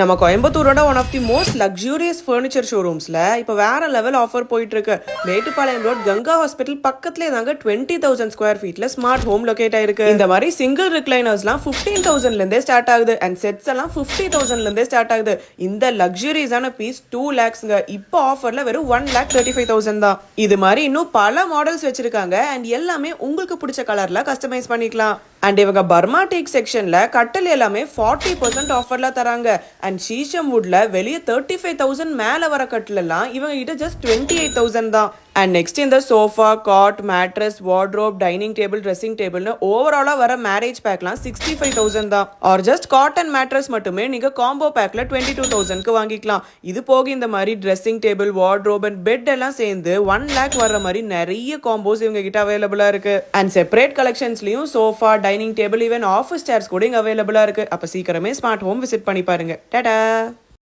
நம்ம கோயம்புத்தூரோட one of the most luxurious furniture ஷோரூம்ஸ்ல இப்போ வேற லெவல் ஆஃபர் போயிட்டு இருக்கு. மேட்டுப்பாளையம் ரோட் கங்கா ஹாஸ்பிட்டல் பக்கத்துலேயே தாங்க 20,000 ஸ்கொயர் ஃபீட்ல ஸ்மார்ட் ஹோம் லொகேட் ஆயிருக்கு. இந்த மாதிரி சிங்கிள் ரிக்ளைனர்ஸ்லாம் 15,000ல இருந்தே ஸ்டார்ட் ஆகுது அண்ட் செட்ஸ் எல்லாம் 50,000ல இருந்தே ஸ்டார்ட் ஆகுது. இந்த லக்ஸூரியஸான பீஸ் 2 lakhsங்க. இப்போ ஆஃபர்ல வெறும் 1,35,000 தான். இது மாதிரி இன்னும் பல மாடல்ஸ் வச்சிருக்காங்க அண்ட் எல்லாமே உங்களுக்கு பிடிச்ச கலர்ல கஸ்டமைஸ் பண்ணிக்கலாம். அண்ட் இவங்க பர்மா டீக் செக்ஷன்ல கட்டல் எல்லாமே 40% ஆஃபர்ல தராங்க. அண்ட் ஷீஷம் வுட்ல வெளியே 35,000 மேல வர கட்டில் எல்லாம் இவங்க கிட்ட ஜஸ்ட் 28,000 தான். அண்ட் நெக்ஸ்ட் இந்த sofa, cot, mattress, wardrobe, dining table, dressing டேபிள்னு ஓவராலா வர மேரேஜ் பேக்லாம் 65,000 தான். ஆர் ஜஸ்ட் காட்டன் மேட்ரஸ் மட்டுமே நீங்க காம்போ பேக்ல 22,000க்கு வாங்கிக்கலாம். இது போக இந்த மாதிரி dressing table, wardrobe and bed எல்லாம் சேர்ந்து 1 lakh வர்ற மாதிரி நிறைய காம்போஸ் இவங்க கிட்ட அவைலபிளா இருக்கு. அண்ட் செப்பரேட் கலெக்ஷன்ஸ்லயும் sofa, dining table, even office chairs கூட இங்க அவைலபிளா இருக்கு. அப்ப சீக்கிரமே ஸ்மார்ட் ஹோம் விசிட் பண்ணி பாருங்க. டாடா.